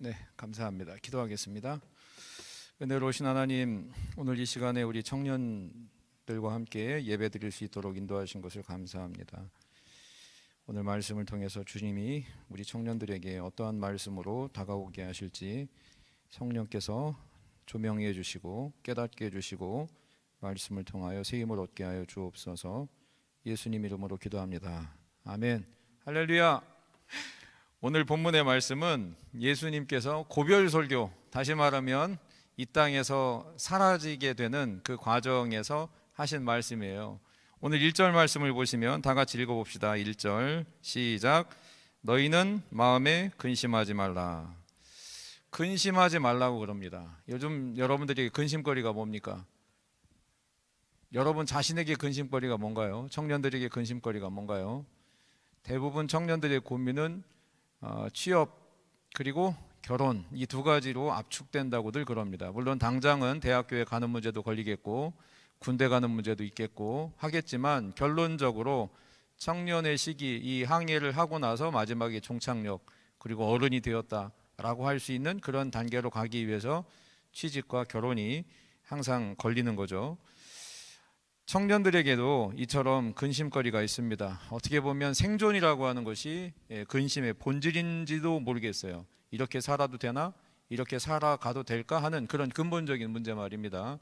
네, 감사합니다. 기도하겠습니다. 은혜로우신 하나님, 오늘 이 시간에 우리 청년들과 함께 예배드릴 수 있도록 인도하신 것을 감사합니다. 오늘 말씀을 통해서 주님이 우리 청년들에게 어떠한 말씀으로 다가오게 하실지 성령께서 조명해 주시고 깨닫게 해주시고 말씀을 통하여 새 힘을 얻게 하여 주옵소서. 예수님 이름으로 기도합니다. 아멘. 할렐루야. 오늘 본문의 말씀은 예수님께서 고별 설교, 다시 말하면 이 땅에서 사라지게 되는 그 과정에서 하신 말씀이에요. 오늘 1절 말씀을 보시면 다 같이 읽어봅시다. 1절 시작. 너희는 마음에 근심하지 말라. 근심하지 말라고 그럽니다. 요즘 여러분들에게 근심거리가 뭡니까? 여러분 자신에게 근심거리가 뭔가요? 청년들에게 근심거리가 뭔가요? 대부분 청년들의 고민은 취업 그리고 결혼, 이 두 가지로 압축된다고들 그럽니다. 물론 당장은 대학교에 가는 문제도 걸리겠고 군대 가는 문제도 있겠고 하겠지만 결론적으로 청년의 시기, 이 항해를 하고 나서 마지막에 종착역 그리고 어른이 되었다라고 할 수 있는 그런 단계로 가기 위해서 취직과 결혼이 항상 걸리는 거죠. 청년들에게도 이처럼 근심거리가 있습니다. 어떻게 보면 생존이라고 하는 것이 근심의 본질인지도 모르겠어요. 이렇게 살아도 되나? 이렇게 살아가도 될까? 하는 그런 근본적인 문제 말입니다.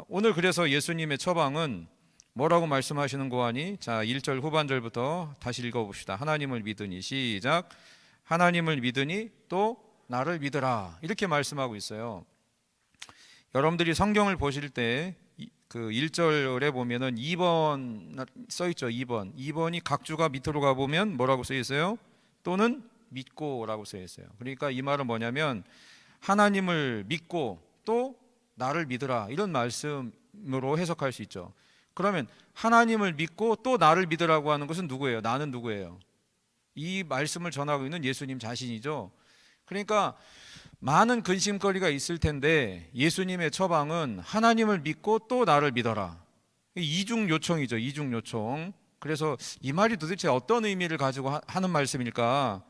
오늘 그래서 예수님의 처방은 뭐라고 말씀하시는 거 아니? 자, 1절 후반절부터 다시 읽어봅시다. 하나님을 믿으니 시작. 하나님을 믿으니 또 나를 믿으라. 이렇게 말씀하고 있어요. 여러분들이 성경을 보실 때 그 1절에 보면은 2번 써 있죠. 2번이 각주가 밑으로 가 보면 뭐라고 써 있어요? 또는 믿고라고 써 있어요. 그러니까 이 말은 뭐냐면 하나님을 믿고 또 나를 믿으라, 이런 말씀으로 해석할 수 있죠. 그러면 하나님을 믿고 또 나를 믿으라고 하는 것은 누구예요? 나는 누구예요? 이 말씀을 전하고 있는 예수님 자신이죠. 그러니까 많은 근심거리가 있을 텐데 예수님의 처방은 하나님을 믿고 또 나를 믿어라. 이중 요청이죠. 이중 요청. 그래서 이 말이 도대체 어떤 의미를 가지고 하는 말씀일까?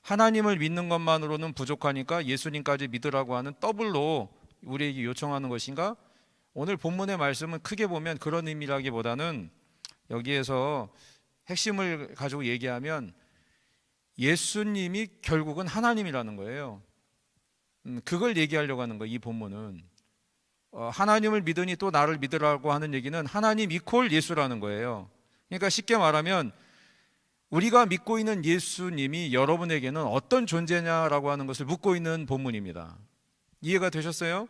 하나님을 믿는 것만으로는 부족하니까 예수님까지 믿으라고 하는 더블로 우리에게 요청하는 것인가? 오늘 본문의 말씀은 크게 보면 그런 의미라기보다는 여기에서 핵심을 가지고 얘기하면 예수님이 결국은 하나님이라는 거예요. 그걸 얘기하려고 하는 거예요. 이 본문은 하나님을 믿으니 또 나를 믿으라고 하는 얘기는 하나님 이퀄 예수라는 거예요. 그러니까 쉽게 말하면 우리가 믿고 있는 예수님이 여러분에게는 어떤 존재냐라고 하는 것을 묻고 있는 본문입니다. 이해가 되셨어요?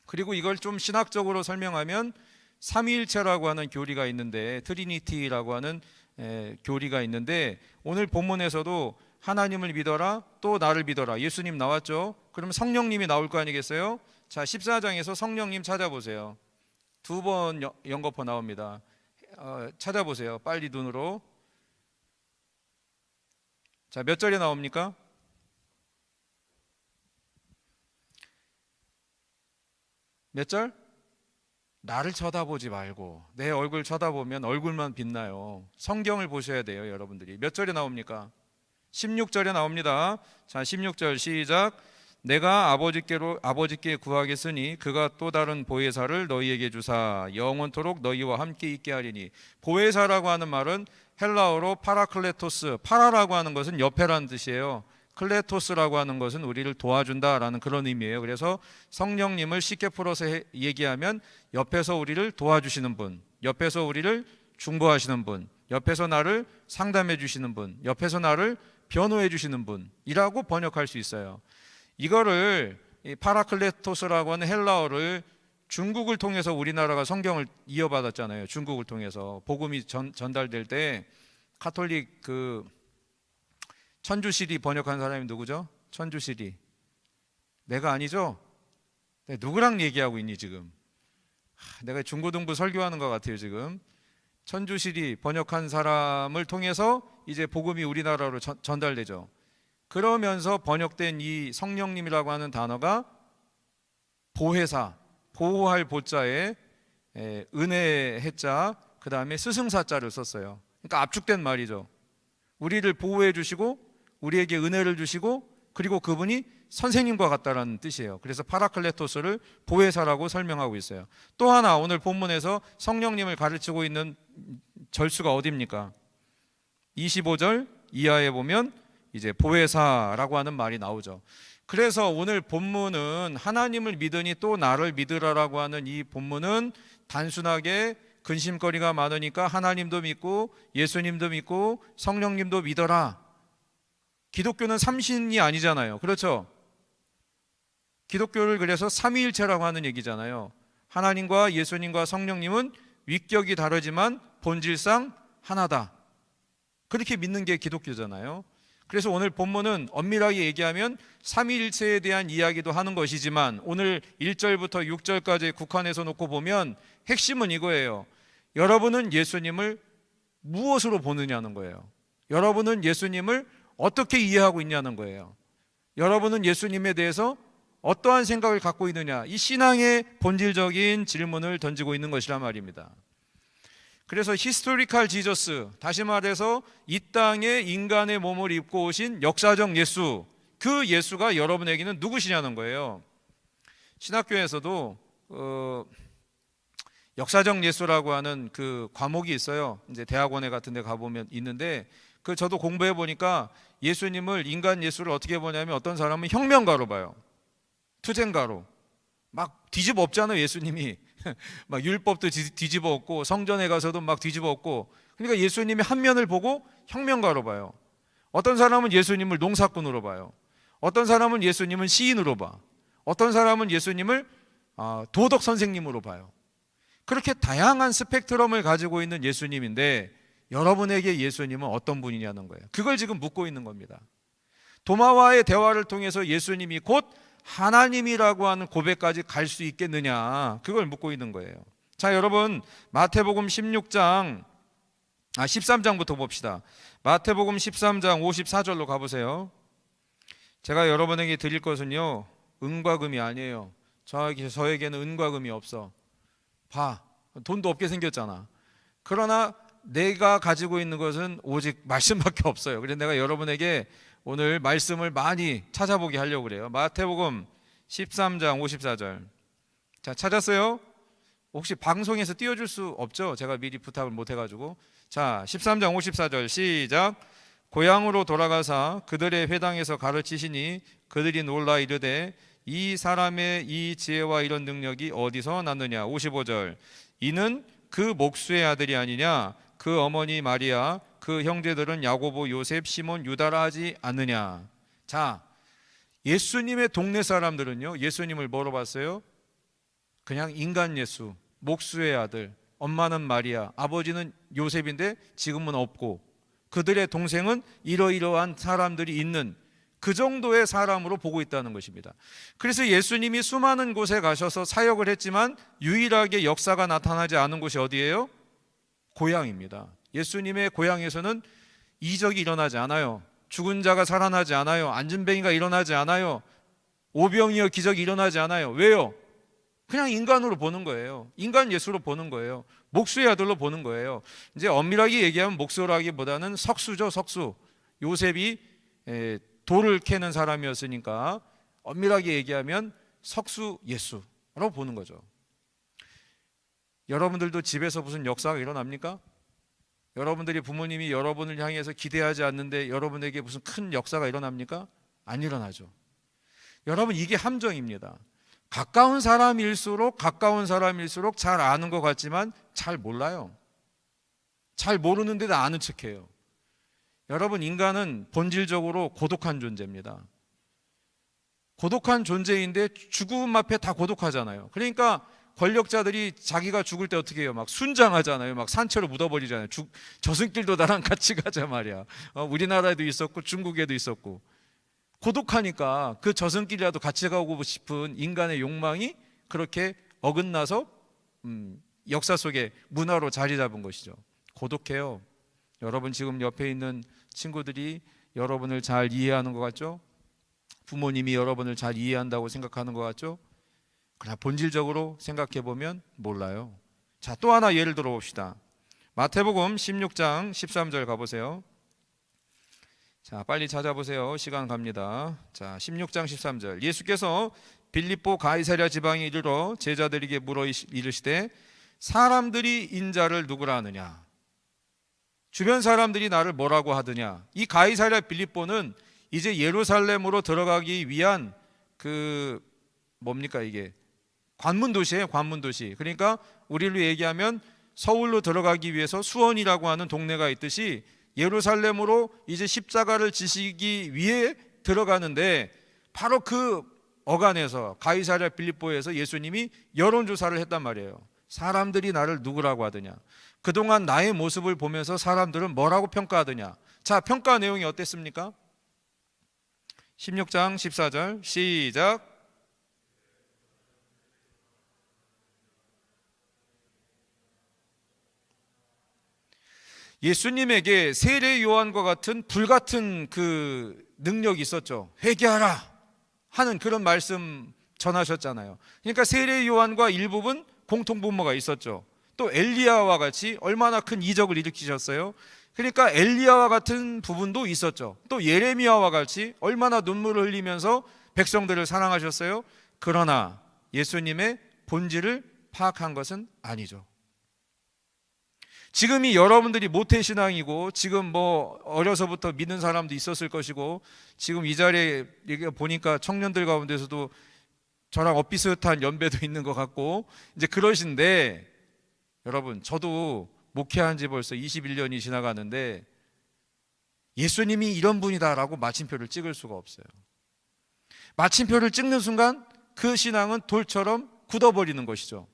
그리고 이걸 좀 신학적으로 설명하면 삼위일체라고 하는 교리가 있는데, 트리니티라고 하는 교리가 있는데, 오늘 본문에서도 하나님을 믿어라 또 나를 믿어라, 예수님 나왔죠. 그럼 성령님이 나올 거 아니겠어요? 자, 14장에서 성령님 찾아보세요. 2번 연거푸 나옵니다. 찾아보세요. 빨리 눈으로. 자, 몇 절에 나옵니까? 몇 절? 나를 쳐다보지 말고 내 얼굴 쳐다보면 얼굴만 빛나요. 성경을 보셔야 돼요. 여러분들이 몇 절에 나옵니까? 16절에 나옵니다. 자, 16절 시작. 내가 아버지께 구하겠으니 그가 또 다른 보혜사를 너희에게 주사 영원토록 너희와 함께 있게 하리니. 보혜사라고 하는 말은 헬라어로 파라클레토스, 파라라고 하는 것은 옆에라는 뜻이에요. 클레토스라고 하는 것은 우리를 도와준다라는 그런 의미예요. 그래서 성령님을 쉽게 풀어서 얘기하면 옆에서 우리를 도와주시는 분, 옆에서 우리를 중보하시는 분, 옆에서 나를 상담해 주시는 분, 옆에서 나를 변호해 주시는 분이라고 번역할 수 있어요. 이거를 파라클레토스라고 하는 헬라어를 중국을 통해서 우리나라가 성경을 이어받았잖아요. 중국을 통해서 복음이 전달될 때 카톨릭 그 천주시리 번역한 사람이 누구죠? 천주시리. 내가 아니죠? 누구랑 얘기하고 있니 지금? 내가 중고등부 설교하는 것 같아요 지금. 천주시리 번역한 사람을 통해서 이제 복음이 우리나라로 전달되죠. 그러면서 번역된 이 성령님이라고 하는 단어가 보혜사, 보호할 보자에 은혜 해자, 그 다음에 스승사자를 썼어요. 그러니까 압축된 말이죠. 우리를 보호해 주시고 우리에게 은혜를 주시고 그리고 그분이 선생님과 같다라는 뜻이에요. 그래서 파라클레토스를 보혜사라고 설명하고 있어요. 또 하나 오늘 본문에서 성령님을 가르치고 있는 절수가 어디입니까? 25절 이하에 보면 이제 보혜사라고 하는 말이 나오죠. 그래서 오늘 본문은 하나님을 믿으니 또 나를 믿으라라고 하는 이 본문은 단순하게 근심거리가 많으니까 하나님도 믿고 예수님도 믿고 성령님도 믿어라. 기독교는 삼신이 아니잖아요. 그렇죠? 기독교를 그래서 삼위일체라고 하는 얘기잖아요. 하나님과 예수님과 성령님은 위격이 다르지만 본질상 하나다. 그렇게 믿는 게 기독교잖아요. 그래서 오늘 본문은 엄밀하게 얘기하면 삼위일체에 대한 이야기도 하는 것이지만 오늘 1절부터 6절까지 국한해서 놓고 보면 핵심은 이거예요. 여러분은 예수님을 무엇으로 보느냐는 거예요. 여러분은 예수님을 어떻게 이해하고 있냐는 거예요. 여러분은 예수님에 대해서 어떠한 생각을 갖고 있느냐, 이 신앙의 본질적인 질문을 던지고 있는 것이란 말입니다. 그래서 히스토리컬 지저스, 다시 말해서 이 땅에 인간의 몸을 입고 오신 역사적 예수, 그 예수가 여러분에게는 누구시냐는 거예요. 신학교에서도 역사적 예수라고 하는 그 과목이 있어요. 이제 대학원에 같은 데 가보면 있는데, 그 저도 공부해 보니까 예수님을, 인간 예수를 어떻게 보냐면 어떤 사람은 혁명가로 봐요. 투쟁가로. 막 뒤집어 엎잖아요, 예수님이. 막 율법도 뒤집어 엎고 성전에 가서도 막 뒤집어 엎고. 그러니까 예수님이 한 면을 보고 혁명가로 봐요. 어떤 사람은 예수님을 농사꾼으로 봐요. 어떤 사람은 예수님은 시인으로 봐. 어떤 사람은 예수님을 도덕 선생님으로 봐요. 그렇게 다양한 스펙트럼을 가지고 있는 예수님인데 여러분에게 예수님은 어떤 분이냐는 거예요. 그걸 지금 묻고 있는 겁니다. 도마와의 대화를 통해서 예수님이 곧 하나님이라고 하는 고백까지 갈 수 있겠느냐, 그걸 묻고 있는 거예요. 자, 여러분 마태복음 13장부터 봅시다. 마태복음 13장 54절로 가보세요. 제가 여러분에게 드릴 것은요, 은과 금이 아니에요. 저에게는 은과 금이 없어. 봐, 돈도 없게 생겼잖아. 그러나 내가 가지고 있는 것은 오직 말씀밖에 없어요. 그래서 내가 여러분에게 오늘 말씀을 많이 찾아보게 하려고 그래요. 마태복음 13장 54절. 자, 찾았어요? 혹시 방송에서 띄워줄 수 없죠? 제가 미리 부탁을 못 해가지고. 자, 13장 54절 시작. 고향으로 돌아가사 그들의 회당에서 가르치시니 그들이 놀라 이르되 이 사람의 이 지혜와 이런 능력이 어디서 났느냐. 55절. 이는 그 목수의 아들이 아니냐. 그 어머니 마리아, 그 형제들은 야고보, 요셉, 시몬, 유다라 하지 않느냐. 자, 예수님의 동네 사람들은요, 예수님을 뭐로 봤어요? 그냥 인간 예수, 목수의 아들, 엄마는 마리아, 아버지는 요셉인데 지금은 없고, 그들의 동생은 이러이러한 사람들이 있는 그 정도의 사람으로 보고 있다는 것입니다. 그래서 예수님이 수많은 곳에 가셔서 사역을 했지만 유일하게 역사가 나타나지 않은 곳이 어디예요? 고향입니다. 예수님의 고향에서는 이적이 일어나지 않아요. 죽은 자가 살아나지 않아요. 안진뱅이가 일어나지 않아요. 오병이어 기적이 일어나지 않아요. 왜요? 그냥 인간으로 보는 거예요. 인간 예수로 보는 거예요. 목수의 아들로 보는 거예요. 이제 엄밀하게 얘기하면 목수라기보다는 석수죠, 석수. 요셉이 돌을 캐는 사람이었으니까 엄밀하게 얘기하면 석수 예수라고 보는 거죠. 여러분들도 집에서 무슨 역사가 일어납니까? 여러분들이 부모님이 여러분을 향해서 기대하지 않는데 여러분에게 무슨 큰 역사가 일어납니까? 안 일어나죠. 여러분, 이게 함정입니다. 가까운 사람일수록 잘 아는 것 같지만 잘 몰라요. 잘 모르는데도 아는 척해요. 여러분, 인간은 본질적으로 고독한 존재입니다. 고독한 존재인데 죽음 앞에 다 고독하잖아요. 그러니까 권력자들이 자기가 죽을 때 어떻게 해요? 막 순장하잖아요. 막 산채로 묻어버리잖아요. 저승길도 나랑 같이 가자 말이야. 우리나라에도 있었고 중국에도 있었고. 고독하니까 그 저승길이라도 같이 가고 싶은 인간의 욕망이 그렇게 어긋나서 역사 속에 문화로 자리 잡은 것이죠. 고독해요. 여러분, 지금 옆에 있는 친구들이 여러분을 잘 이해하는 것 같죠? 부모님이 여러분을 잘 이해한다고 생각하는 것 같죠? 그러나 본질적으로 생각해 보면 몰라요. 자, 또 하나 예를 들어 봅시다. 마태복음 16장 13절 가보세요. 자, 빨리 찾아보세요. 시간 갑니다. 자, 16장 13절. 예수께서 빌립보 가이사랴 지방에 이르러 제자들에게 물어 이르시되 사람들이 인자를 누구라 하느냐? 주변 사람들이 나를 뭐라고 하느냐? 이 가이사랴 빌립보는 이제 예루살렘으로 들어가기 위한 그 뭡니까 이게? 관문 도시예요, 관문 도시. 그러니까 우리로 얘기하면 서울로 들어가기 위해서 수원이라고 하는 동네가 있듯이 예루살렘으로 이제 십자가를 지시기 위해 들어가는데 바로 그 어간에서 가이사랴 빌립보에서 예수님이 여론조사를 했단 말이에요. 사람들이 나를 누구라고 하더냐? 그동안 나의 모습을 보면서 사람들은 뭐라고 평가하더냐? 자, 평가 내용이 어땠습니까? 16장 14절 시작. 예수님에게 세례 요한과 같은 불같은 그 능력이 있었죠. 회개하라 하는 그런 말씀 전하셨잖아요. 그러니까 세례 요한과 일부분 공통분모가 있었죠. 또 엘리야와 같이 얼마나 큰 이적을 일으키셨어요. 그러니까 엘리야와 같은 부분도 있었죠. 또 예레미야와 같이 얼마나 눈물을 흘리면서 백성들을 사랑하셨어요. 그러나 예수님의 본질을 파악한 것은 아니죠. 지금이 여러분들이 모태신앙이고 지금 뭐 어려서부터 믿는 사람도 있었을 것이고 지금 이 자리에 보니까 청년들 가운데서도 저랑 엇비슷한 연배도 있는 것 같고 이제 그러신데, 여러분 저도 목회한 지 벌써 21년이 지나가는데 예수님이 이런 분이다라고 마침표를 찍을 수가 없어요. 마침표를 찍는 순간 그 신앙은 돌처럼 굳어버리는 것이죠.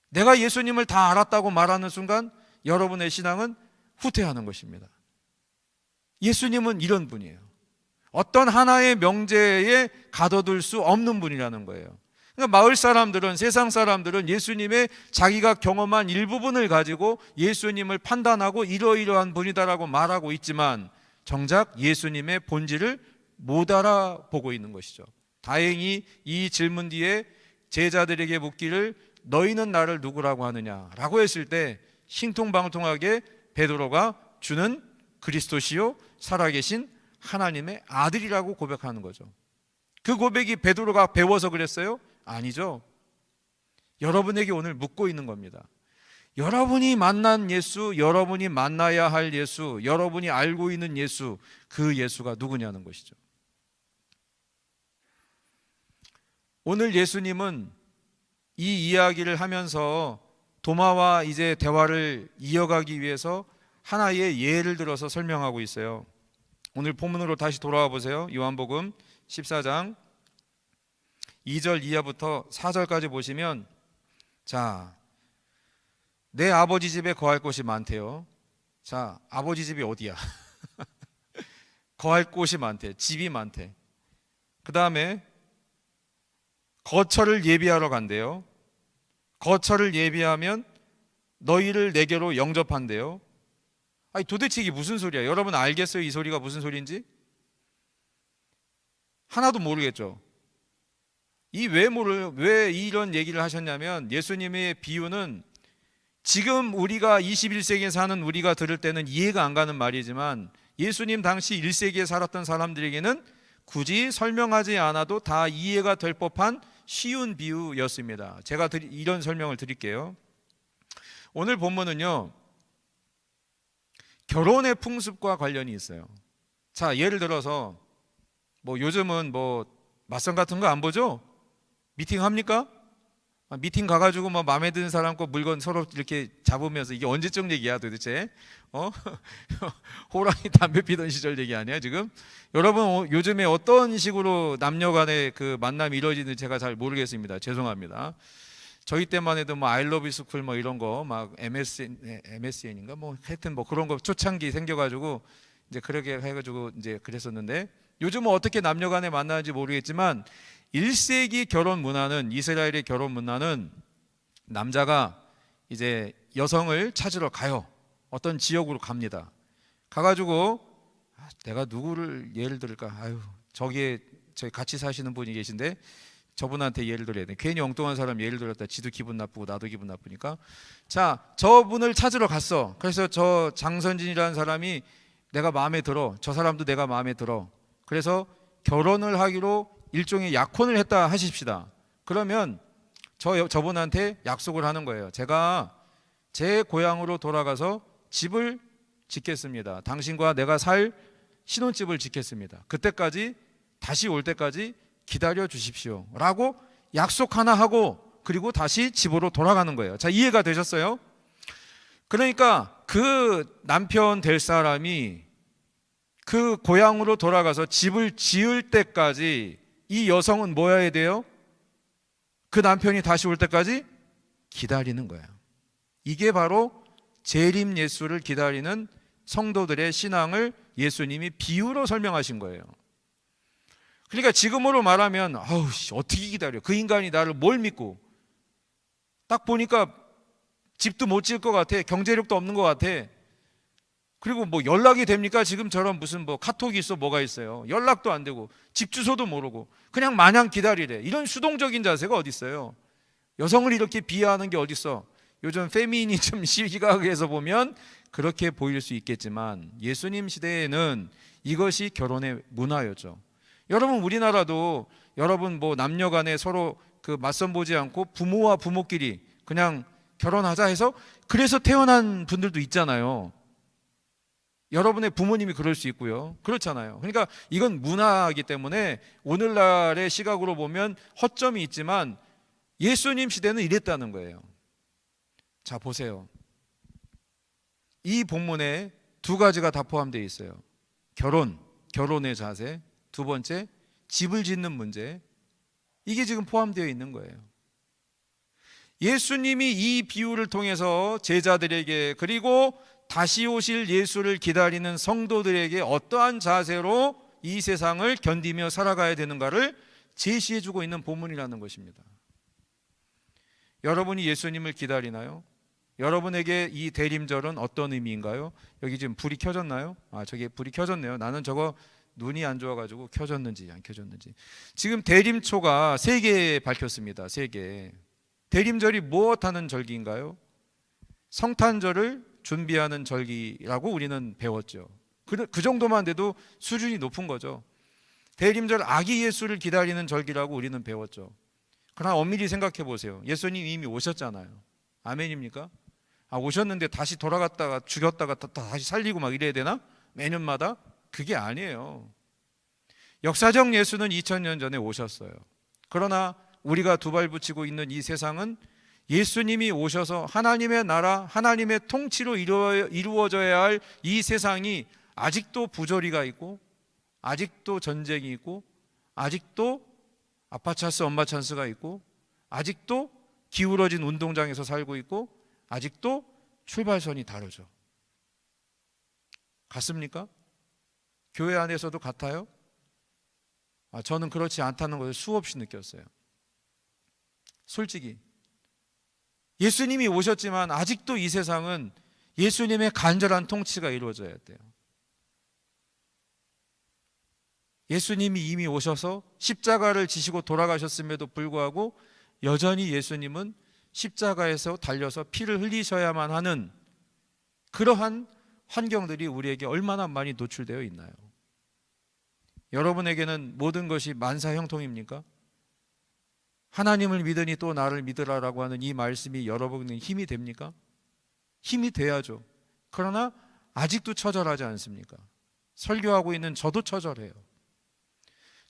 내가 예수님을 다 알았다고 말하는 순간 여러분의 신앙은 후퇴하는 것입니다. 예수님은 이런 분이에요. 어떤 하나의 명제에 가둬둘 수 없는 분이라는 거예요. 그러니까 마을 사람들은, 세상 사람들은 예수님의 자기가 경험한 일부분을 가지고 예수님을 판단하고 이러이러한 분이다라고 말하고 있지만 정작 예수님의 본질을 못 알아보고 있는 것이죠. 다행히 이 질문 뒤에 제자들에게 묻기를 너희는 나를 누구라고 하느냐라고 했을 때 신통방통하게 베드로가 주는 그리스도시요 살아계신 하나님의 아들이라고 고백하는 거죠. 그 고백이 베드로가 배워서 그랬어요? 아니죠. 여러분에게 오늘 묻고 있는 겁니다. 여러분이 만난 예수, 여러분이 만나야 할 예수, 여러분이 알고 있는 예수, 그 예수가 누구냐는 것이죠. 오늘 예수님은 이 이야기를 하면서 도마와 이제 대화를 이어가기 위해서 하나의 예를 들어서 설명하고 있어요. 오늘 본문으로 다시 돌아와 보세요. 요한복음 14장 2절 이하부터 4절까지 보시면, 자, 내 아버지 집에 거할 곳이 많대요. 자, 아버지 집이 어디야? 거할 곳이 많대. 집이 많대. 그 다음에 거처를 예비하러 간대요. 거처를 예비하면 너희를 내게로 영접한대요. 아니 도대체 이게 무슨 소리야? 여러분 알겠어요? 이 소리가 무슨 소리인지? 하나도 모르겠죠. 왜 이런 얘기를 하셨냐면, 예수님의 비유는 지금 우리가 21세기에 사는 우리가 들을 때는 이해가 안 가는 말이지만 예수님 당시 1세기에 살았던 사람들에게는 굳이 설명하지 않아도 다 이해가 될 법한 쉬운 비유였습니다. 제가 이런 설명을 드릴게요. 오늘 본문은요, 결혼의 풍습과 관련이 있어요. 자, 예를 들어서 뭐 요즘은 뭐 맞선 같은 거 안 보죠? 미팅 합니까? 미팅 가가지고 뭐 마음에 드는 사람 거 물건 서로 이렇게 잡으면서, 이게 언제적 얘기야 도대체? 호랑이 담배 피던 시절 얘기 아니야 지금? 여러분 요즘에 어떤 식으로 남녀 간의 그 만남이 이루어지는지 제가 잘 모르겠습니다. 죄송합니다. 저희 때만 해도 뭐 I love you school 뭐 이런 거 막 MSN인가 뭐 하여튼 뭐 그런 거 초창기 생겨가지고 이제 그렇게 해가지고 이제 그랬었는데, 요즘은 어떻게 남녀 간에 만나는지 모르겠지만 1세기 결혼 문화는, 이스라엘의 결혼 문화는 남자가 이제 여성을 찾으러 가요. 어떤 지역으로 갑니다. 가가지고 내가 누구를 예를 들을까? 저기 같이 사시는 분이 계신데 저분한테 예를 들어야 돼. 괜히 엉뚱한 사람 예를 들었다 지도 기분 나쁘고 나도 기분 나쁘니까. 자, 저분을 찾으러 갔어. 그래서 저 장선진이라는 사람이 내가 마음에 들어. 저 사람도 내가 마음에 들어. 그래서 결혼을 하기로 일종의 약혼을 했다 하십시다. 그러면 저분한테 약속을 하는 거예요. 제가 제 고향으로 돌아가서 집을 짓겠습니다. 당신과 내가 살 신혼집을 짓겠습니다. 그때까지 다시 올 때까지 기다려 주십시오 라고 약속 하나 하고 그리고 다시 집으로 돌아가는 거예요. 자, 이해가 되셨어요? 그러니까 그 남편 될 사람이 그 고향으로 돌아가서 집을 지을 때까지 이 여성은 뭐 해야 돼요? 그 남편이 다시 올 때까지 기다리는 거예요. 이게 바로 재림 예수를 기다리는 성도들의 신앙을 예수님이 비유로 설명하신 거예요. 그러니까 지금으로 말하면 아우 어떻게 기다려? 그 인간이 나를 뭘 믿고? 딱 보니까 집도 못 지을 것 같아. 경제력도 없는 것 같아. 그리고 뭐 연락이 됩니까? 지금처럼 무슨 뭐 카톡이 있어 뭐가 있어요. 연락도 안 되고 집 주소도 모르고 그냥 마냥 기다리래. 이런 수동적인 자세가 어디 있어요? 여성을 이렇게 비하하는 게 어디 있어? 요즘 페미니즘 시각에서 보면 그렇게 보일 수 있겠지만 예수님 시대에는 이것이 결혼의 문화였죠. 여러분 우리나라도 여러분 뭐 남녀 간에 서로 그 맞선 보지 않고 부모와 부모끼리 그냥 결혼하자 해서 그래서 태어난 분들도 있잖아요. 여러분의 부모님이 그럴 수 있고요. 그렇잖아요. 그러니까 이건 문화이기 때문에 오늘날의 시각으로 보면 허점이 있지만 예수님 시대는 이랬다는 거예요. 자, 보세요. 이 본문에 두 가지가 다 포함되어 있어요. 결혼의 자세. 두 번째, 집을 짓는 문제. 이게 지금 포함되어 있는 거예요. 예수님이 이 비유를 통해서 제자들에게 그리고 다시 오실 예수를 기다리는 성도들에게 어떠한 자세로 이 세상을 견디며 살아가야 되는가를 제시해주고 있는 본문이라는 것입니다. 여러분이 예수님을 기다리나요? 여러분에게 이 대림절은 어떤 의미인가요? 여기 지금 불이 켜졌나요? 저기 불이 켜졌네요. 나는 저거 눈이 안 좋아가지고 켜졌는지 안 켜졌는지. 지금 대림초가 3개 밝혔습니다. 3개. 대림절이 무엇하는 절기인가요? 성탄절을 준비하는 절기라고 우리는 배웠죠. 그 정도만 돼도 수준이 높은 거죠. 대림절 아기 예수를 기다리는 절기라고 우리는 배웠죠. 그러나 엄밀히 생각해 보세요. 예수님 이미 오셨잖아요. 아멘입니까? 오셨는데 다시 돌아갔다가 죽였다가 다시 살리고 막 이래야 되나? 매년마다? 그게 아니에요. 역사적 예수는 2000년 전에 오셨어요. 그러나 우리가 두 발 붙이고 있는 이 세상은 예수님이 오셔서 하나님의 나라, 하나님의 통치로 이루어져야 할 이 세상이 아직도 부조리가 있고 아직도 전쟁이 있고 아직도 아빠 찬스 엄마 찬스가 있고 아직도 기울어진 운동장에서 살고 있고 아직도 출발선이 다르죠. 같습니까? 교회 안에서도 같아요? 저는 그렇지 않다는 것을 수없이 느꼈어요. 솔직히 예수님이 오셨지만 아직도 이 세상은 예수님의 간절한 통치가 이루어져야 돼요. 예수님이 이미 오셔서 십자가를 지시고 돌아가셨음에도 불구하고 여전히 예수님은 십자가에서 달려서 피를 흘리셔야만 하는 그러한 환경들이 우리에게 얼마나 많이 노출되어 있나요? 여러분에게는 모든 것이 만사형통입니까? 하나님을 믿으니 또 나를 믿으라라고 하는 이 말씀이 여러분에게 힘이 됩니까? 힘이 돼야죠. 그러나 아직도 처절하지 않습니까? 설교하고 있는 저도 처절해요.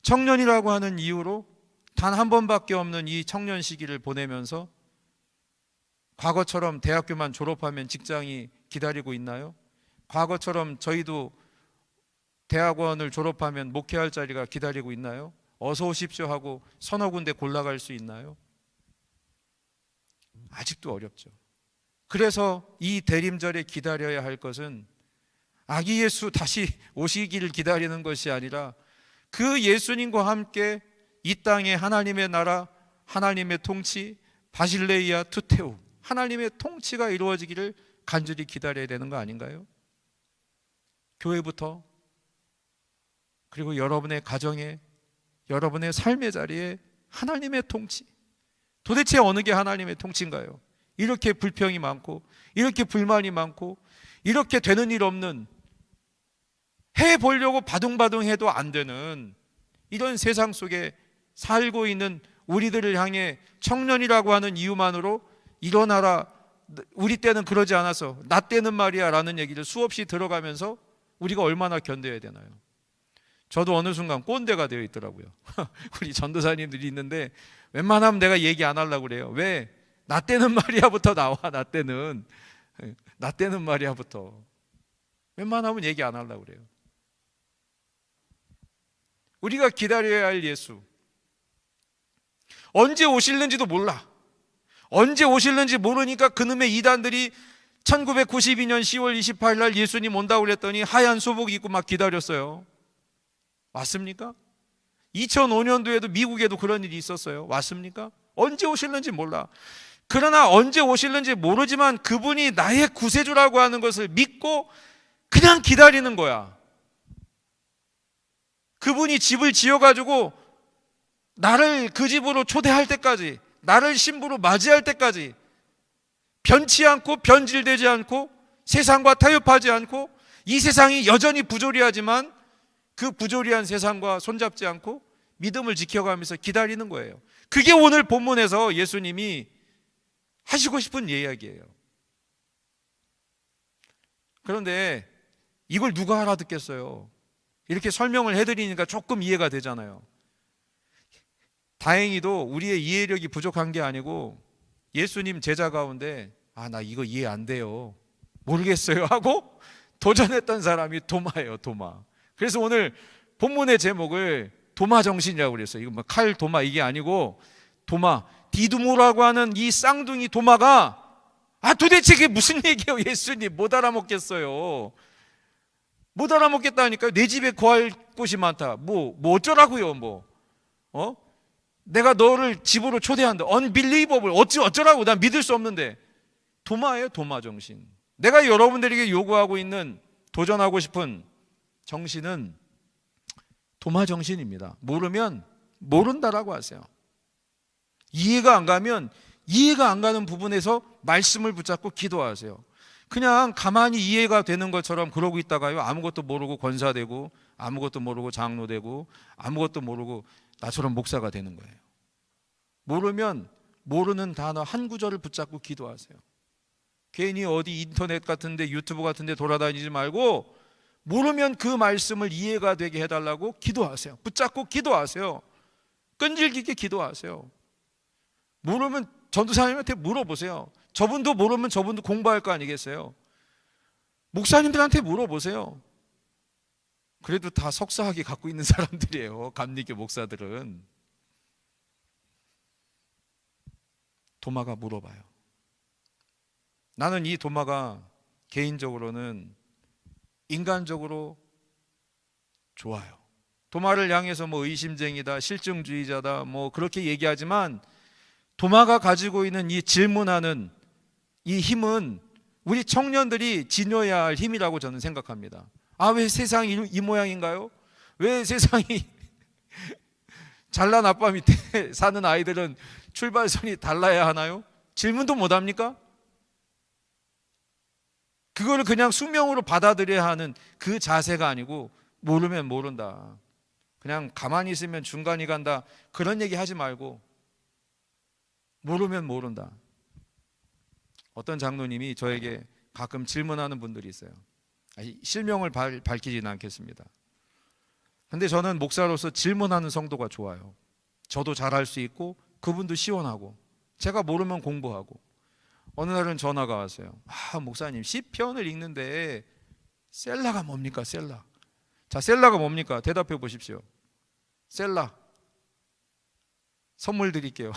청년이라고 하는 이유로 단 한 번밖에 없는 이 청년 시기를 보내면서 과거처럼 대학교만 졸업하면 직장이 기다리고 있나요? 과거처럼 저희도 대학원을 졸업하면 목회할 자리가 기다리고 있나요? 어서 오십시오 하고 서너 군데 골라갈 수 있나요? 아직도 어렵죠. 그래서 이 대림절에 기다려야 할 것은 아기 예수 다시 오시기를 기다리는 것이 아니라 그 예수님과 함께 이 땅에 하나님의 나라, 하나님의 통치, 바실레이아 투테우, 하나님의 통치가 이루어지기를 간절히 기다려야 되는 거 아닌가요? 교회부터 그리고 여러분의 가정에 여러분의 삶의 자리에 하나님의 통치. 도대체 어느 게 하나님의 통치인가요? 이렇게 불평이 많고 이렇게 불만이 많고 이렇게 되는 일 없는 해보려고 바둥바둥 해도 안 되는 이런 세상 속에 살고 있는 우리들을 향해 청년이라고 하는 이유만으로 일어나라, 우리 때는 그러지 않아서 나 때는 말이야 라는 얘기를 수없이 들어가면서 우리가 얼마나 견뎌야 되나요? 저도 어느 순간 꼰대가 되어 있더라고요. 우리 전도사님들이 있는데 웬만하면 내가 얘기 안 하려고 그래요. 왜? 나 때는 말이야부터 나와. 나 때는 말이야부터 웬만하면 얘기 안 하려고 그래요. 우리가 기다려야 할 예수, 언제 오실는지도 몰라. 언제 오실는지 모르니까 그놈의 이단들이 1992년 10월 28일 날 예수님 온다고 그랬더니 하얀 수복 입고 막 기다렸어요. 왔습니까? 2005년도에도 미국에도 그런 일이 있었어요. 왔습니까? 언제 오실는지 몰라. 그러나 언제 오실는지 모르지만 그분이 나의 구세주라고 하는 것을 믿고 그냥 기다리는 거야. 그분이 집을 지어가지고 나를 그 집으로 초대할 때까지, 나를 신부로 맞이할 때까지 변치 않고 변질되지 않고 세상과 타협하지 않고 이 세상이 여전히 부조리하지만 그 부조리한 세상과 손잡지 않고 믿음을 지켜가면서 기다리는 거예요. 그게 오늘 본문에서 예수님이 하시고 싶은 이야기예요. 그런데 이걸 누가 알아듣겠어요? 이렇게 설명을 해드리니까 조금 이해가 되잖아요. 다행히도 우리의 이해력이 부족한 게 아니고 예수님 제자 가운데 나 이거 이해 안 돼요, 모르겠어요 하고 도전했던 사람이 도마예요. 도마. 그래서 오늘 본문의 제목을 도마정신이라고 그랬어요. 이거 뭐 칼 도마 이게 아니고 도마, 디두모라고 하는 이 쌍둥이 도마가 도대체 그게 무슨 얘기예요? 예수님 못 알아먹겠어요. 못 알아먹겠다니까요. 내 집에 거할 곳이 많다. 뭐 어쩌라고요? 내가 너를 집으로 초대한다. unbelievable. 어쩌라고? 난 믿을 수 없는데. 도마예요. 도마 정신. 내가 여러분들에게 요구하고 있는, 도전하고 싶은 정신은 도마 정신입니다. 모르면 모른다라고 하세요. 이해가 안 가면 이해가 안 가는 부분에서 말씀을 붙잡고 기도하세요. 그냥 가만히 이해가 되는 것처럼 그러고 있다가요, 아무것도 모르고 권사되고 아무것도 모르고 장로되고 아무것도 모르고 나처럼 목사가 되는 거예요. 모르면 모르는 단어 한 구절을 붙잡고 기도하세요. 괜히 어디 인터넷 같은데 유튜브 같은데 돌아다니지 말고 모르면 그 말씀을 이해가 되게 해달라고 기도하세요. 붙잡고 기도하세요. 끈질기게 기도하세요. 모르면 전도사님한테 물어보세요. 저분도 모르면 저분도 공부할 거 아니겠어요? 목사님들한테 물어보세요. 그래도 다 석사학위 갖고 있는 사람들이에요. 감리교 목사들은. 도마가 물어봐요. 나는 이 도마가 개인적으로는 인간적으로 좋아요. 도마를 향해서 뭐 의심쟁이다, 실증주의자다, 뭐 그렇게 얘기하지만 도마가 가지고 있는 이 질문하는 이 힘은 우리 청년들이 지녀야 할 힘이라고 저는 생각합니다. 왜 세상이 이 모양인가요? 왜 세상이 잘난 아빠 밑에 사는 아이들은 출발선이 달라야 하나요? 질문도 못합니까? 그거를 그냥 숙명으로 받아들여야 하는 그 자세가 아니고 모르면 모른다, 그냥 가만히 있으면 중간이 간다, 그런 얘기 하지 말고 모르면 모른다. 어떤 장로님이 저에게 가끔 질문하는 분들이 있어요. 실명을 밝히지는 않겠습니다. 근데 저는 목사로서 질문하는 성도가 좋아요. 저도 잘할 수 있고 그분도 시원하고 제가 모르면 공부하고. 어느 날은 전화가 왔어요. 목사님 시편을 읽는데 셀라가 뭡니까? 셀라. 자, 셀라가 뭡니까? 대답해 보십시오. 셀라. 선물 드릴게요.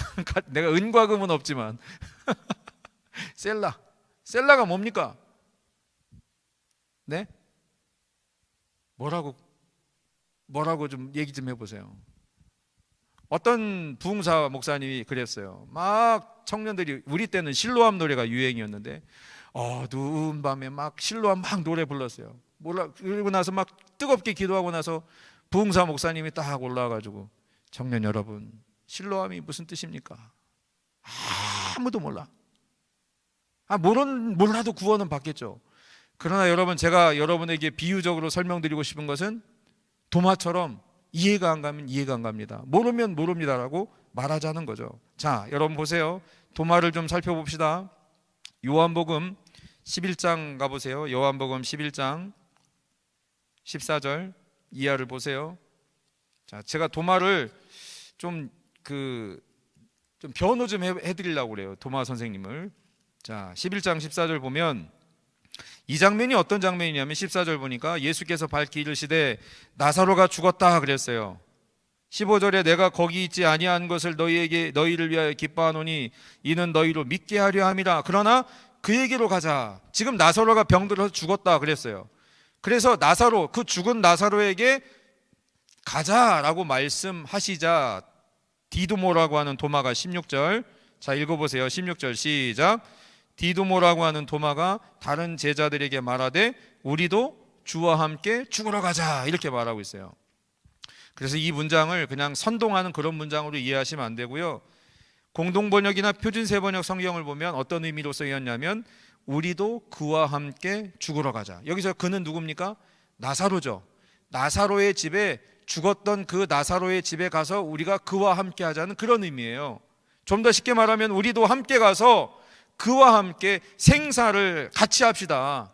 내가 은과 금은 없지만 셀라. 셀라가 뭡니까? 네? 뭐라고 좀 얘기 좀 해보세요. 어떤 부흥사 목사님이 그랬어요. 막 청년들이, 우리 때는 실로암 노래가 유행이었는데 어두운 밤에 막 실로암 막 노래 불렀어요. 그리고 나서 막 뜨겁게 기도하고 나서 부흥사 목사님이 딱 올라와가지고, 청년 여러분, 실로암이 무슨 뜻입니까? 아무도 몰라. 몰라도 구원은 받겠죠. 그러나 여러분, 제가 여러분에게 비유적으로 설명드리고 싶은 것은 도마처럼 이해가 안 가면 이해가 안 갑니다, 모르면 모릅니다라고 말하자는 거죠. 자, 여러분 보세요. 도마를 좀 살펴봅시다. 요한복음 11장 가보세요. 요한복음 11장 14절 이하를 보세요. 자, 제가 도마를 좀 변호 좀 해드리려고 그래요, 도마 선생님을. 자, 11장 14절 보면 이 장면이 어떤 장면이냐면 14절 보니까 예수께서 밝히 이르시되 나사로가 죽었다 그랬어요. 15절에 내가 거기 있지 아니한 것을 너희를 위하여 기뻐하노니 이는 너희로 믿게 하려 함이라. 그러나 그에게로 가자. 지금 나사로가 병들어서 죽었다 그랬어요. 그래서 나사로, 그 죽은 나사로에게 가자라고 말씀하시자 디두모라고 하는 도마가 16절, 자 읽어보세요. 16절 시작. 디두모라고 하는 도마가 다른 제자들에게 말하되 우리도 주와 함께 죽으러 가자, 이렇게 말하고 있어요. 그래서 이 문장을 그냥 선동하는 그런 문장으로 이해하시면 안 되고요, 공동번역이나 표준세번역 성경을 보면 어떤 의미로 쓰였냐면 우리도 그와 함께 죽으러 가자. 여기서 그는 누굽니까? 나사로죠. 나사로의 집에, 죽었던 그 나사로의 집에 가서 우리가 그와 함께 하자는 그런 의미예요. 좀 더 쉽게 말하면 우리도 함께 가서 그와 함께 생사를 같이 합시다.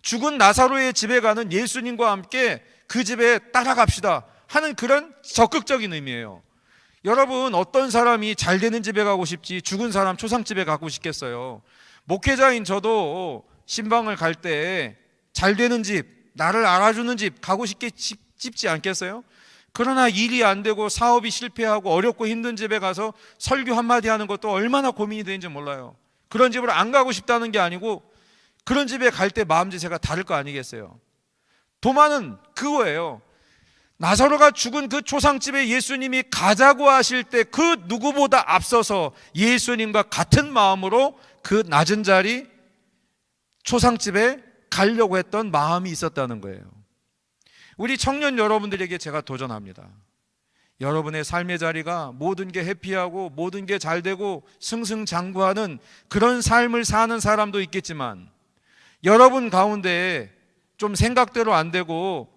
죽은 나사로의 집에 가는 예수님과 함께 그 집에 따라갑시다 하는 그런 적극적인 의미예요. 여러분, 어떤 사람이 잘 되는 집에 가고 싶지 죽은 사람 초상집에 가고 싶겠어요? 목회자인 저도 신방을 갈 때 잘 되는 집, 나를 알아주는 집 가고 싶지 않겠어요? 그러나 일이 안 되고 사업이 실패하고 어렵고 힘든 집에 가서 설교 한마디 하는 것도 얼마나 고민이 되는지 몰라요. 그런 집으로 안 가고 싶다는 게 아니고 그런 집에 갈 때 마음자세가 다를 거 아니겠어요? 도마는 그거예요. 나사로가 죽은 그 초상집에 예수님이 가자고 하실 때 그 누구보다 앞서서 예수님과 같은 마음으로 그 낮은 자리 초상집에 가려고 했던 마음이 있었다는 거예요. 우리 청년 여러분들에게 제가 도전합니다. 여러분의 삶의 자리가 모든 게 해피하고 모든 게 잘 되고 승승장구하는 그런 삶을 사는 사람도 있겠지만, 여러분 가운데 좀 생각대로 안 되고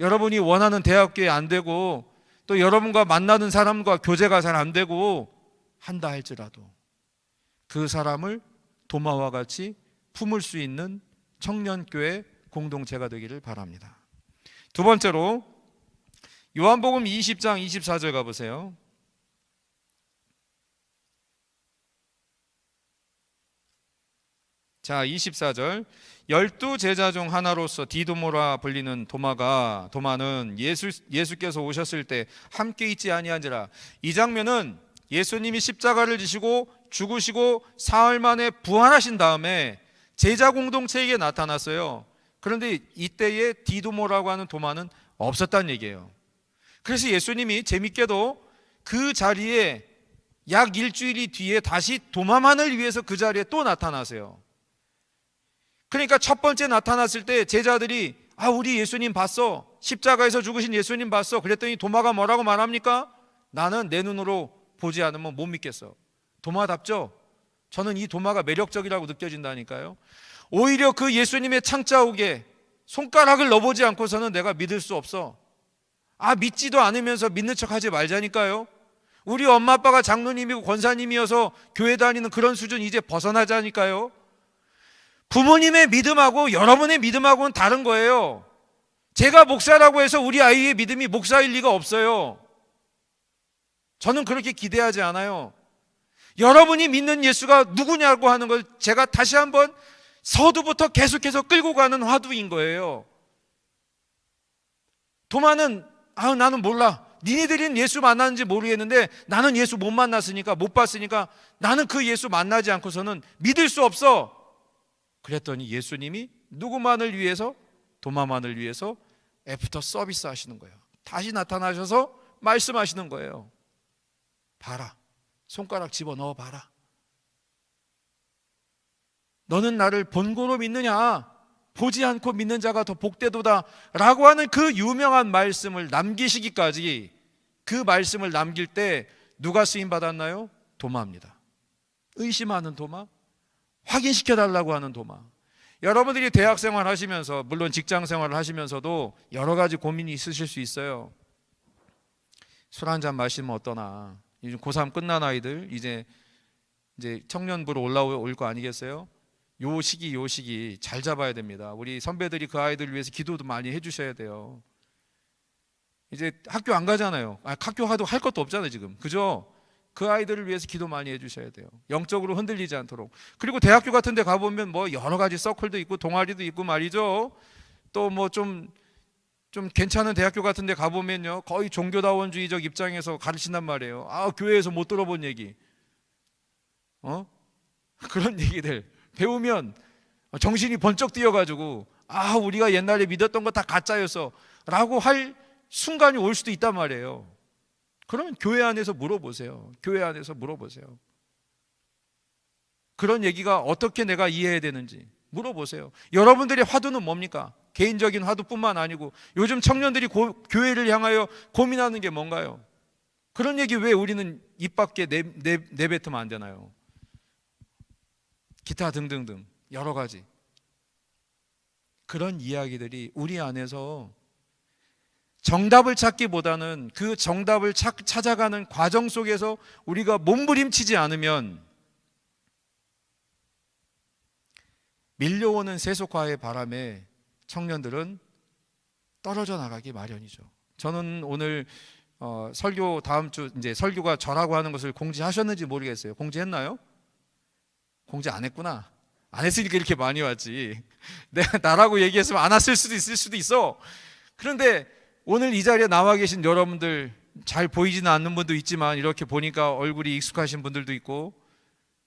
여러분이 원하는 대학교에 안 되고 또 여러분과 만나는 사람과 교제가 잘 안 되고 한다 할지라도 그 사람을 도마와 같이 품을 수 있는 청년교회 공동체가 되기를 바랍니다. 두 번째로 요한복음 20장 24절 가보세요. 자, 24절. 12제자 중 하나로서 디두모라 불리는 도마는 예수께서 오셨을 때 함께 있지 아니한지라. 이 장면은 예수님이 십자가를 지시고 죽으시고 사흘 만에 부활하신 다음에 제자 공동체에게 나타났어요. 그런데 이때에 디두모라고 하는 도마는 없었다는 얘기예요. 그래서 예수님이 재밌게도 그 자리에 약 일주일이 뒤에 다시 도마만을 위해서 그 자리에 또 나타나세요. 그러니까 첫 번째 나타났을 때 제자들이 우리 예수님 봤어, 십자가에서 죽으신 예수님 봤어. 그랬더니 도마가 뭐라고 말합니까? 나는 내 눈으로 보지 않으면 못 믿겠어. 도마답죠? 저는 이 도마가 매력적이라고 느껴진다니까요. 오히려 그 예수님의 창자옥에 손가락을 넣어보지 않고서는 내가 믿을 수 없어. 믿지도 않으면서 믿는 척 하지 말자니까요. 우리 엄마 아빠가 장로님이고 권사님이어서 교회 다니는 그런 수준 이제 벗어나자니까요. 부모님의 믿음하고 여러분의 믿음하고는 다른 거예요. 제가 목사라고 해서 우리 아이의 믿음이 목사일 리가 없어요. 저는 그렇게 기대하지 않아요. 여러분이 믿는 예수가 누구냐고 하는 걸 제가 다시 한번 서두부터 계속해서 끌고 가는 화두인 거예요. 도마는 나는 몰라. 니네들은 예수 만났는지 모르겠는데 나는 예수 못 만났으니까, 못 봤으니까 나는 그 예수 만나지 않고서는 믿을 수 없어. 그랬더니 예수님이 누구만을 위해서? 도마만을 위해서 애프터 서비스 하시는 거예요. 다시 나타나셔서 말씀하시는 거예요. 봐라, 손가락 집어넣어 봐라. 너는 나를 본고로 믿느냐? 보지 않고 믿는 자가 더 복되도다 라고 하는 그 유명한 말씀을 남기시기까지, 그 말씀을 남길 때 누가 쓰임받았나요? 도마입니다. 의심하는 도마, 확인시켜달라고 하는 도마. 여러분들이 대학 생활 하시면서, 물론 직장 생활을 하시면서도 여러 가지 고민이 있으실 수 있어요. 술 한잔 마시면 어떠나. 요즘 고3 끝난 아이들 이제 청년부로 올라올 거 아니겠어요? 요 시기 잘 잡아야 됩니다. 우리 선배들이 그 아이들을 위해서 기도도 많이 해주셔야 돼요. 이제 학교 안 가잖아요. 학교 가도 할 것도 없잖아요 지금, 그죠? 그 아이들을 위해서 기도 많이 해주셔야 돼요. 영적으로 흔들리지 않도록. 그리고 대학교 같은 데 가보면 뭐 여러 가지 서클도 있고 동아리도 있고 말이죠. 또 뭐 좀 괜찮은 대학교 같은 데 가보면요, 거의 종교다원주의적 입장에서 가르친단 말이에요. 교회에서 못 들어본 얘기, 그런 얘기들 배우면 정신이 번쩍 뛰어가지고 우리가 옛날에 믿었던 거 다 가짜였어 라고 할 순간이 올 수도 있단 말이에요. 그러면 교회 안에서 물어보세요. 교회 안에서 물어보세요. 그런 얘기가 어떻게 내가 이해해야 되는지 물어보세요. 여러분들의 화두는 뭡니까? 개인적인 화두뿐만 아니고 요즘 청년들이 교회를 향하여 고민하는 게 뭔가요? 그런 얘기 왜 우리는 입 밖에 내뱉으면 안 되나요? 기타 등등등 여러 가지 그런 이야기들이 우리 안에서 정답을 찾기보다는 그 정답을 찾아가는 과정 속에서 우리가 몸부림치지 않으면 밀려오는 세속화의 바람에 청년들은 떨어져 나가기 마련이죠. 저는 오늘 설교 다음 주 이제 설교가 저라고 하는 것을 공지하셨는지 모르겠어요. 공지했나요? 공지 안 했구나. 안 했으니까 이렇게 많이 왔지. 내가 나라고 얘기했으면 안 왔을 수도 있을 수도 있어. 그런데 오늘 이 자리에 나와 계신 여러분들, 잘 보이지는 않는 분도 있지만 이렇게 보니까 얼굴이 익숙하신 분들도 있고,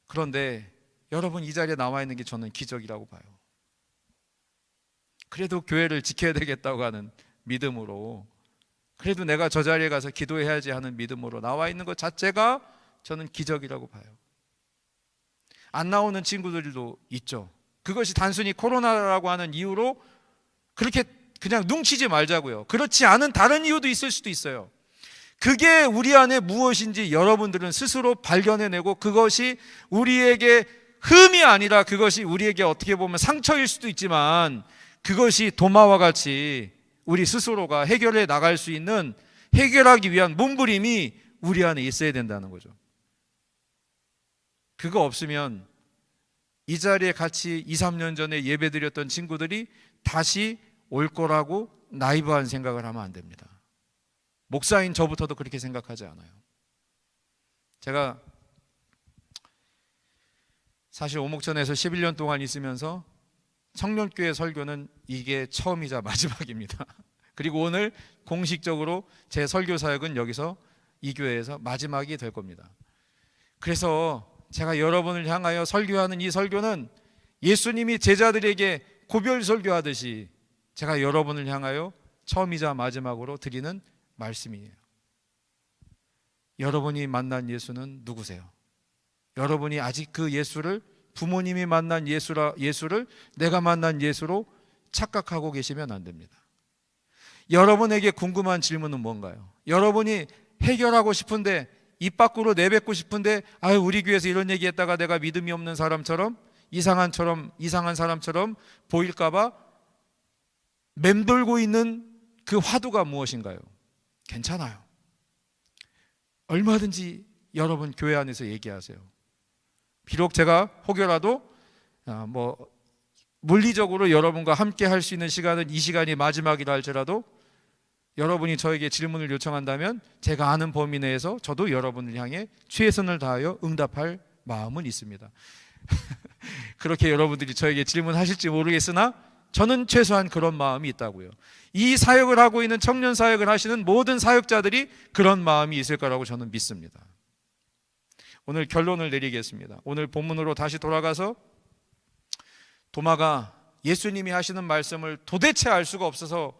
그런데 여러분 이 자리에 나와 있는 게 저는 기적이라고 봐요. 그래도 교회를 지켜야 되겠다고 하는 믿음으로, 그래도 내가 저 자리에 가서 기도해야지 하는 믿음으로 나와 있는 것 자체가 저는 기적이라고 봐요. 안 나오는 친구들도 있죠. 그것이 단순히 코로나라고 하는 이유로 그렇게 그냥 눈치지 말자고요. 그렇지 않은 다른 이유도 있을 수도 있어요. 그게 우리 안에 무엇인지 여러분들은 스스로 발견해내고, 그것이 우리에게 흠이 아니라 그것이 우리에게 어떻게 보면 상처일 수도 있지만, 그것이 도마와 같이 우리 스스로가 해결해 나갈 수 있는, 해결하기 위한 몸부림이 우리 안에 있어야 된다는 거죠. 그거 없으면 이 자리에 같이 2, 3년 전에 예배드렸던 친구들이 다시 올 거라고 나이브한 생각을 하면 안 됩니다. 목사인 저부터도 그렇게 생각하지 않아요. 제가 사실 오목천에서 11년 동안 있으면서 청년교회 설교는 이게 처음이자 마지막입니다. 그리고 오늘 공식적으로 제 설교 사역은 여기서 이 교회에서 마지막이 될 겁니다. 그래서 제가 여러분을 향하여 설교하는 이 설교는 예수님이 제자들에게 고별 설교하듯이 제가 여러분을 향하여 처음이자 마지막으로 드리는 말씀이에요. 여러분이 만난 예수는 누구세요? 여러분이 아직 그 예수를, 부모님이 만난 예수를 내가 만난 예수로 착각하고 계시면 안 됩니다. 여러분에게 궁금한 질문은 뭔가요? 여러분이 해결하고 싶은데, 입 밖으로 내뱉고 싶은데, 우리 교회에서 이런 얘기했다가 내가 믿음이 없는 사람처럼, 이상한 사람처럼 보일까봐 맴돌고 있는 그 화두가 무엇인가요? 괜찮아요. 얼마든지 여러분 교회 안에서 얘기하세요. 비록 제가 혹여라도 물리적으로 여러분과 함께 할 수 있는 시간은 이 시간이 마지막이라 할지라도, 여러분이 저에게 질문을 요청한다면 제가 아는 범위 내에서 저도 여러분을 향해 최선을 다하여 응답할 마음은 있습니다. 그렇게 여러분들이 저에게 질문하실지 모르겠으나 저는 최소한 그런 마음이 있다고요. 이 사역을 하고 있는, 청년 사역을 하시는 모든 사역자들이 그런 마음이 있을 거라고 저는 믿습니다. 오늘 결론을 내리겠습니다. 오늘 본문으로 다시 돌아가서 도마가 예수님이 하시는 말씀을 도대체 알 수가 없어서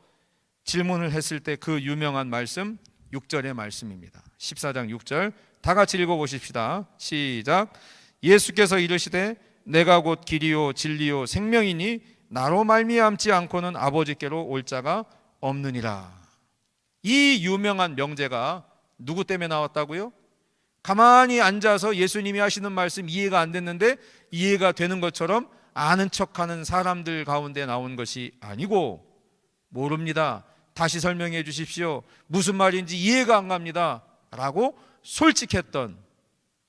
질문을 했을 때 그 유명한 말씀, 6절의 말씀입니다. 14장 6절 다 같이 읽어보십시다. 시작. 예수께서 이르시되 내가 곧 길이요 진리요 생명이니 나로 말미암지 않고는 아버지께로 올 자가 없느니라. 이 유명한 명제가 누구 때문에 나왔다고요? 가만히 앉아서 예수님이 하시는 말씀 이해가 안 됐는데 이해가 되는 것처럼 아는 척하는 사람들 가운데 나온 것이 아니고, 모릅니다, 다시 설명해 주십시오, 무슨 말인지 이해가 안 갑니다 라고 솔직했던,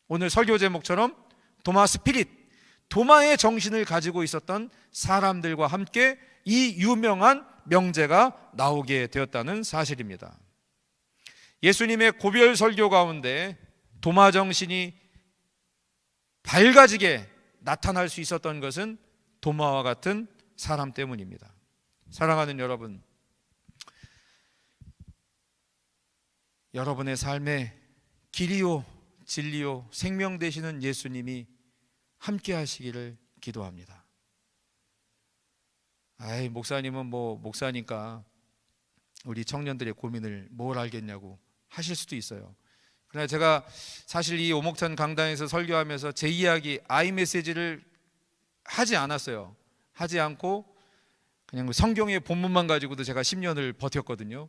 오늘 설교 제목처럼 도마 스피릿, 도마의 정신을 가지고 있었던 사람들과 함께 이 유명한 명제가 나오게 되었다는 사실입니다. 예수님의 고별 설교 가운데 도마 정신이 밝아지게 나타날 수 있었던 것은 도마와 같은 사람 때문입니다. 사랑하는 여러분, 여러분의 삶에 길이요 진리요 생명 되시는 예수님이 함께 하시기를 기도합니다. 아이, 목사님은 뭐 목사니까 우리 청년들의 고민을 뭘 알겠냐고 하실 수도 있어요. 그러나 제가 사실 이 오목천 강단에서 설교하면서 제 이야기, 아이 메시지를 하지 않았어요. 하지 않고 그냥 성경의 본문만 가지고도 제가 10년을 버텼거든요.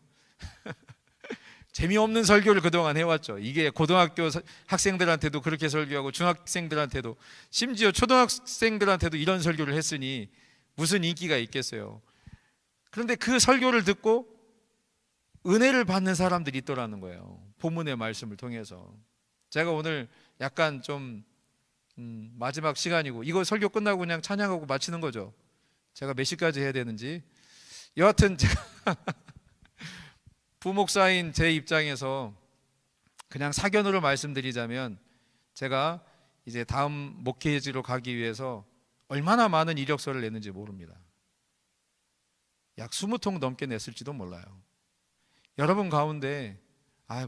재미없는 설교를 그동안 해왔죠. 이게 고등학교 학생들한테도 그렇게 설교하고 중학생들한테도, 심지어 초등학생들한테도 이런 설교를 했으니 무슨 인기가 있겠어요. 그런데 그 설교를 듣고 은혜를 받는 사람들이 있더라는 거예요. 본문의 말씀을 통해서. 제가 오늘 약간 좀 마지막 시간이고, 이거 설교 끝나고 그냥 찬양하고 마치는 거죠. 제가 몇 시까지 해야 되는지. 여하튼 제가 부목사인 제 입장에서 그냥 사견으로 말씀드리자면, 제가 이제 다음 목회지로 가기 위해서 얼마나 많은 이력서를 냈는지 모릅니다. 약 20통 넘게 냈을지도 몰라요. 여러분 가운데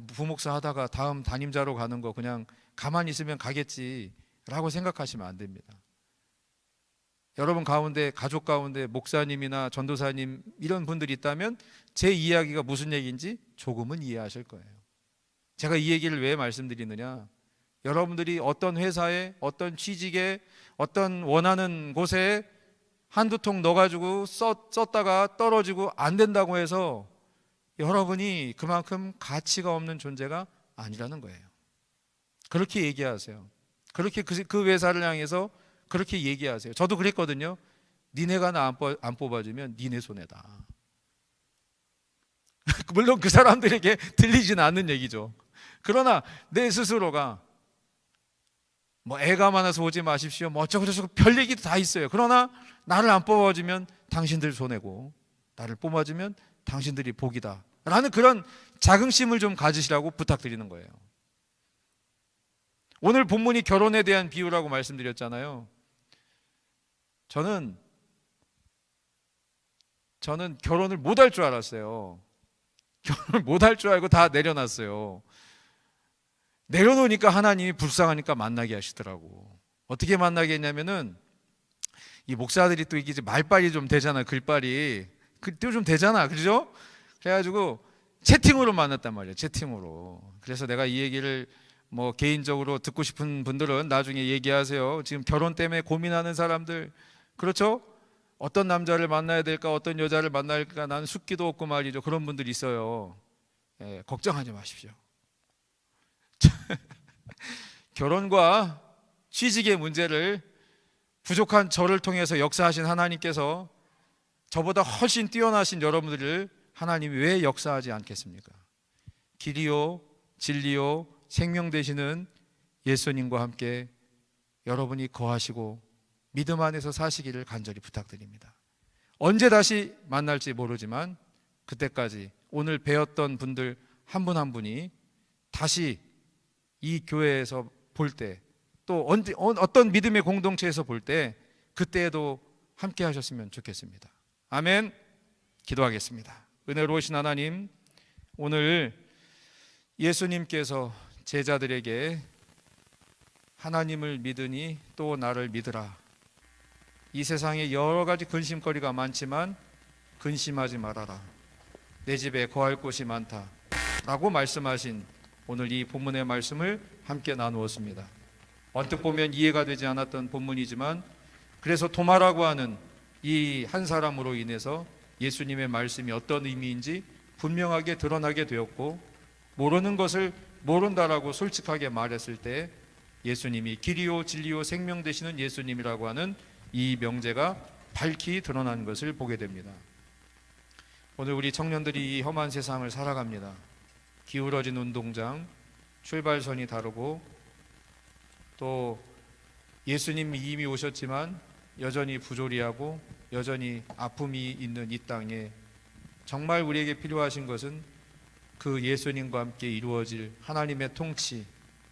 부목사 하다가 다음 담임자로 가는 거 그냥 가만히 있으면 가겠지라고 생각하시면 안 됩니다. 여러분 가운데, 가족 가운데 목사님이나 전도사님 이런 분들이 있다면 제 이야기가 무슨 얘기인지 조금은 이해하실 거예요. 제가 이 얘기를 왜 말씀드리느냐, 여러분들이 어떤 회사에, 어떤 취직에, 어떤 원하는 곳에 한두 통 넣어가지고 썼다가 떨어지고 안 된다고 해서 여러분이 그만큼 가치가 없는 존재가 아니라는 거예요. 그렇게 얘기하세요. 그렇게 그 회사를 향해서 그렇게 얘기하세요. 저도 그랬거든요. 니네가 나 안 뽑아주면 니네 손해다. 물론 그 사람들에게 들리지는 않는 얘기죠. 그러나 내 스스로가 뭐 애가 많아서 오지 마십시오, 뭐 어쩌고저쩌고 별 얘기도 다 있어요. 그러나 나를 안 뽑아주면 당신들 손해고, 나를 뽑아주면 당신들이 복이다 라는 그런 자긍심을 좀 가지시라고 부탁드리는 거예요. 오늘 본문이 결혼에 대한 비유라고 말씀드렸잖아요. 저는 결혼을 못 할 줄 알았어요. 결혼을 못 할 줄 알고 다 내려놨어요. 내려놓으니까 하나님이 불쌍하니까 만나게 하시더라고. 어떻게 만나게 했냐면은, 이 목사들이 또 이게 말빨이 좀 되잖아, 글빨이. 그때 좀 되잖아, 그죠? 그래가지고 채팅으로 만났단 말이에요. 채팅으로. 그래서 내가 이 얘기를 뭐 개인적으로 듣고 싶은 분들은 나중에 얘기하세요. 지금 결혼 때문에 고민하는 사람들, 그렇죠? 어떤 남자를 만나야 될까, 어떤 여자를 만나야 될까, 나는 숙기도 없고 말이죠. 그런 분들이 있어요. 예, 걱정하지 마십시오. 결혼과 취직의 문제를 부족한 저를 통해서 역사하신 하나님께서 저보다 훨씬 뛰어나신 여러분들을 하나님이 왜 역사하지 않겠습니까? 길이요 진리요 생명 되시는 예수님과 함께 여러분이 거하시고 믿음 안에서 사시기를 간절히 부탁드립니다. 언제 다시 만날지 모르지만 그때까지 오늘 배웠던 분들 한 분 한 분이 다시 이 교회에서 볼 때, 또 어떤 믿음의 공동체에서 볼 때, 그때에도 함께 하셨으면 좋겠습니다. 아멘. 기도하겠습니다. 은혜로우신 하나님, 오늘 예수님께서 제자들에게 하나님을 믿으니 또 나를 믿으라, 이 세상에 여러 가지 근심거리가 많지만 근심하지 말아라, 내 집에 거할 곳이 많다 라고 말씀하신 오늘 이 본문의 말씀을 함께 나누었습니다. 언뜻 보면 이해가 되지 않았던 본문이지만, 그래서 도마라고 하는 이 한 사람으로 인해서 예수님의 말씀이 어떤 의미인지 분명하게 드러나게 되었고, 모르는 것을 모른다라고 솔직하게 말했을 때 예수님이 길이요 진리요 생명 되시는 예수님이라고 하는 이 명제가 밝히 드러난 것을 보게 됩니다. 오늘 우리 청년들이 이 험한 세상을 살아갑니다. 기울어진 운동장, 출발선이 다르고 또 예수님이 이미 오셨지만 여전히 부조리하고 여전히 아픔이 있는 이 땅에 정말 우리에게 필요하신 것은 그 예수님과 함께 이루어질 하나님의 통치,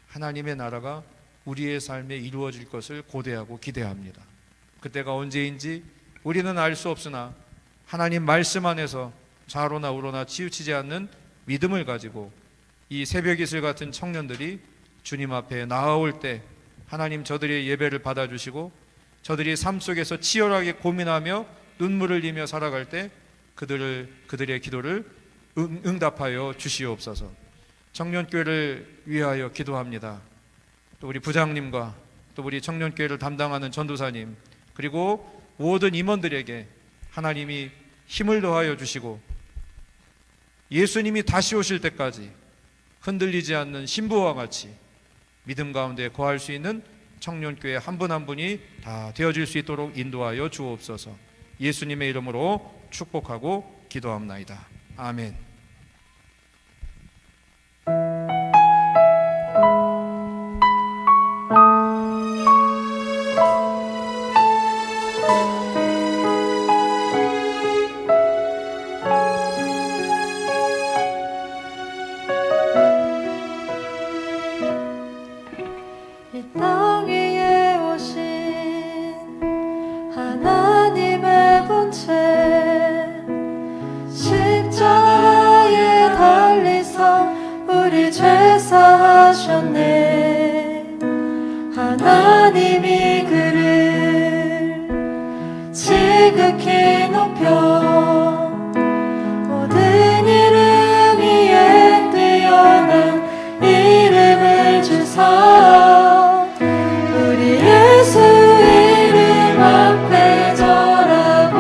하나님의 나라가 우리의 삶에 이루어질 것을 고대하고 기대합니다. 그때가 언제인지 우리는 알 수 없으나 하나님 말씀 안에서 좌로나 우로나 치우치지 않는 믿음을 가지고 이 새벽 이슬 같은 청년들이 주님 앞에 나아올 때 하나님 저들의 예배를 받아주시고 저들이 삶 속에서 치열하게 고민하며 눈물을 흘리며 살아갈 때 그들의 기도를 응답하여 주시옵소서. 청년교회를 위하여 기도합니다. 또 우리 부장님과 또 우리 청년교회를 담당하는 전도사님 그리고 모든 임원들에게 하나님이 힘을 더하여 주시고 예수님이 다시 오실 때까지 흔들리지 않는 신부와 같이 믿음 가운데 거할 수 있는 청년교회 한 분 한 분이 다 되어질 수 있도록 인도하여 주옵소서. 예수님의 이름으로 축복하고 기도합나이다. 아멘. 하나님이 그를 지극히 높여 모든 이름 위에 뛰어난 이름을 주사 우리 예수 이름 앞에 절하고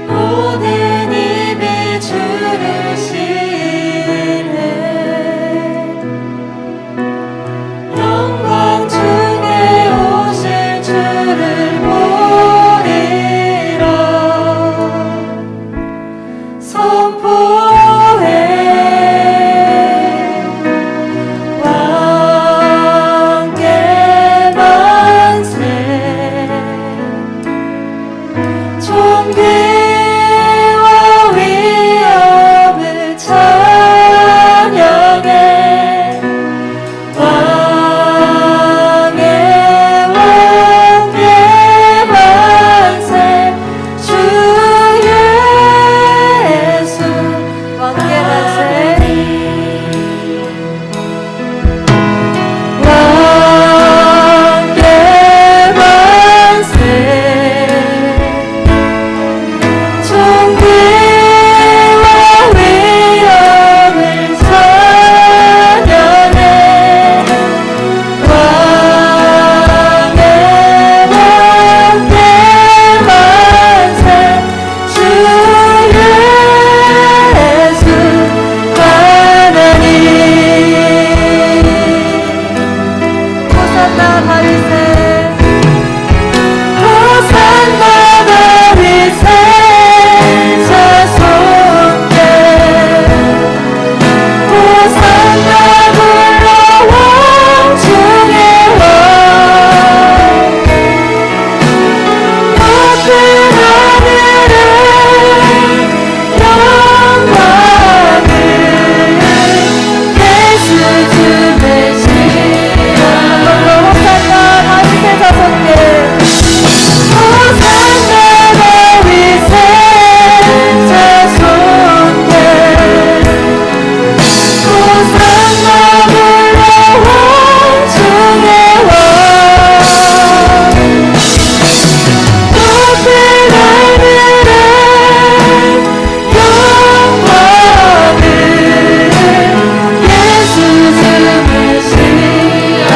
모든 입이 주를 시인해 영광 중에 오실 주를 보리라 선포해 왕의 만세 존귀와 위엄을 찬양해 왕의 만세 주 예수 왕의 만세 왕의 만세 존귀와 위엄을 찬양해 왕의 만세 주 예수 하나님 호산나 다윗의 호산나 다윗의 자손께 호산나 불러 왕 중의 왕 높은 하늘에 영광을 예수 주 메시아 호산나 다윗의 자손께 호산나 다윗의 자손께 호산나 불러 왕 중의 왕 높은 하늘에 영광을 예수 주 메시아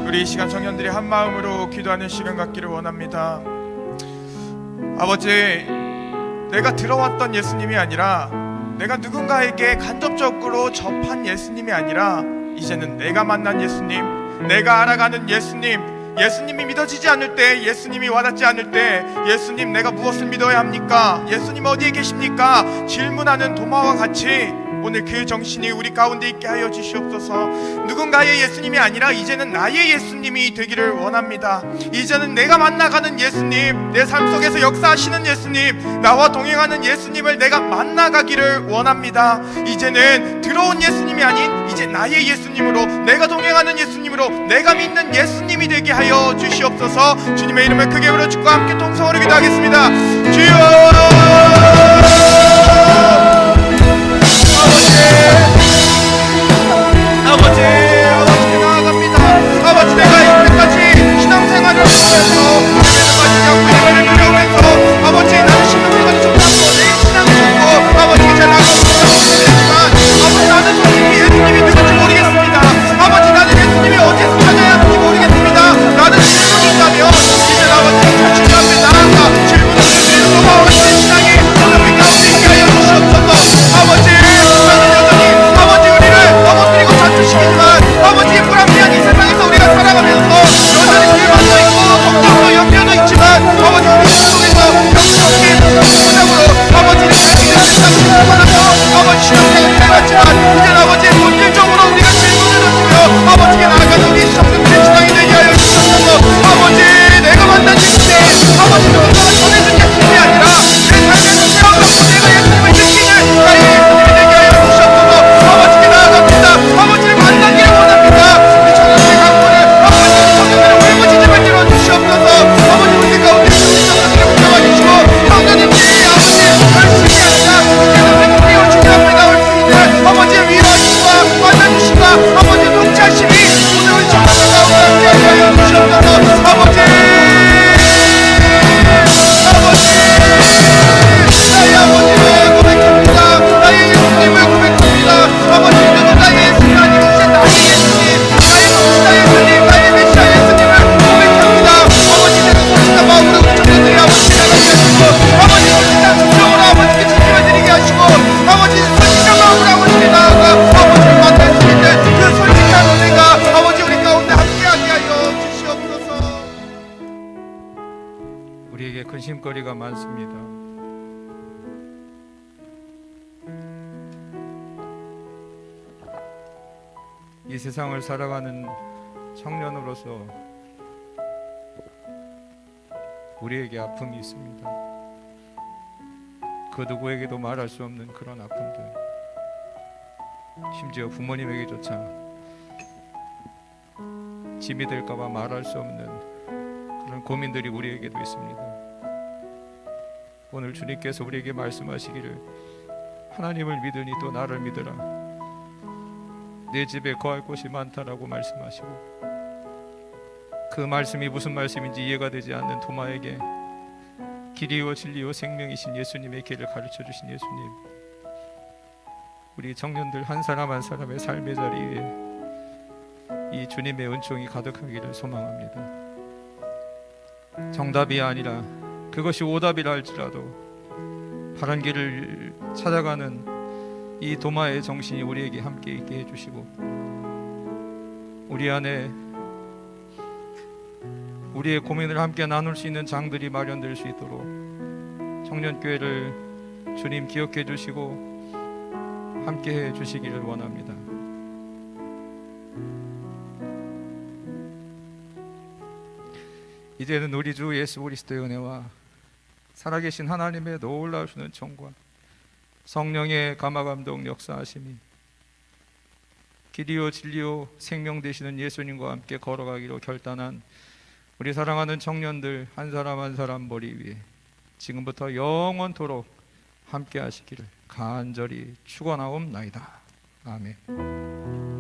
우리 이 시간 청년들이 한 마음으로 기도하는 시간 갖기를 원합니다. 아버지, 내가 들어왔던 예수님이 아니라 내가 누군가에게 간접적으로 접한 예수님이 아니라 이제는 내가 만난 예수님, 내가 알아가는 예수님, 예수님이 믿어지지 않을 때, 예수님이 와닿지 않을 때, 예수님 내가 무엇을 믿어야 합니까? 예수님 어디에 계십니까? 질문하는 도마와 같이 오늘 그 정신이 우리 가운데 있게 하여 주시옵소서. 누군가의 예수님이 아니라 이제는 나의 예수님이 되기를 원합니다. 이제는 내가 만나가는 예수님, 내 삶 속에서 역사하시는 예수님, 나와 동행하는 예수님을 내가 만나가기를 원합니다. 이제는 들어온 예수님이 아닌 이제 나의 예수님으로, 내가 동행하는 예수님으로, 내가 믿는 예수님이 되게 하여 주시옵소서. 주님의 이름을 크게 부르짖고 함께 통성으로 기도하겠습니다. 주여! 아버지께 나아갑니다. 아버지, 내가 이때까지 신앙생활을 하면서 예배를 드려오면서 아버지, 나는 신앙생활이 좀 나고 내 신앙이 좋고 아버지께 잘 나가고 있지만 아버지, 나는 솔직히 예수님이 누군지 모르겠습니다. 아버지, 나는 예수님이 어디서 찾아야 하는지 모르겠습니다. 나는 질문이 있다면 이제 아버지가 주님 앞에 나아가 질문을 드리는 아버지, 신앙이 오늘 우리 가운데 있게 하여 주시옵소서. 아버지, 나는 여전히 아버지 우리를 넘어뜨리고 다투시지만 아버지, 불합리한 이 세상에서 우리가 살아가면서 여전히 불만도 있고 걱정도 염려도 있지만 아버지, 우리 속에서 영적인 소장으로 아버지를 가지는 세상을 살아서 아버지 신앙생활을 해왔지만 이제 아버지의 본질적으로 우리가 질문을 던지며 아버지께 나아가는 우리 성도들의 신앙이 되게 하여 주옵소서. 아버지, 내가 만난 예수님, 아버지 누군가가 전해준 예수님이 아니라 내 삶에서 체험하고 내가 예수님을 느끼는 나의 예수님이 되게 하여 주옵소서. 아버지께 나아갑니다. 아버지를 만나기를 원합니다. 우리 청년들의 강권을 아버지, 청년들의 울부짖음을 들어주시옵소서. 아버지, 우리 가운데 청년들을 붙잡아 주시고 청년님들이 아버지 열심히 하시다 이제는 행복히 주님 앞에 나올 수 있는 아버지의 위로하심과 만나주심과 아버지 동차심이 오늘 우리 청년들 가운데 하여 주시옵소서. 아버지, 나의 아버지를 고백합니다. 나의 예수님을 고백합니다. 아버지, 이제는 나의 예수님 아니고 이제 나의 예수님, 나의 목시다 예수님, 나의 메시아 예수님을 고백합니다. 아버지, 내가 솔직한 마음으로 우리 청년들이 아버지께 나가게 하시고 아버지, 솔직한 심정으로 아버지께 책임을 드리게 하시고 아버지, 솔직한 마음으로 아버지께 나아가 아버지를 만날 수 있는 그 솔직한 은혜가 아버지 우리 가운데 함께하게 하여 주시옵소서. 우리에게 근심거리가 많습니다. 이 세상을 살아가는 청년으로서 우리에게 아픔이 있습니다. 그 누구에게도 말할 수 없는 그런 아픔들, 심지어 부모님에게조차 짐이 될까봐 말할 수 없는 그런 고민들이 우리에게도 있습니다. 오늘 주님께서 우리에게 말씀하시기를 하나님을 믿으니 또 나를 믿으라, 내 집에 거할 곳이 많다라고 말씀하시고, 그 말씀이 무슨 말씀인지 이해가 되지 않는 도마에게 길이요 진리요 생명이신 예수님의 길을 가르쳐 주신 예수님, 우리 청년들 한 사람 한 사람의 삶의 자리에 이 주님의 은총이 가득하기를 소망합니다. 정답이 아니라 그것이 오답이라 할지라도 바른 길을 찾아가는 이 도마의 정신이 우리에게 함께 있게 해주시고, 우리 안에 우리의 고민을 함께 나눌 수 있는 장들이 마련될 수 있도록 청년교회를 주님 기억해 주시고 함께 해 주시기를 원합니다. 이제는 우리 주 예수 그리스도의 은혜와 살아계신 하나님의 놀라우신 은총과 성령의 감화감동 역사하심이 길이요 진리요 생명 되시는 예수님과 함께 걸어가기로 결단한 우리 사랑하는 청년들 한 사람 한 사람 머리 위에 지금부터 영원토록 함께 하시기를 간절히 축원하옵나이다. 아멘.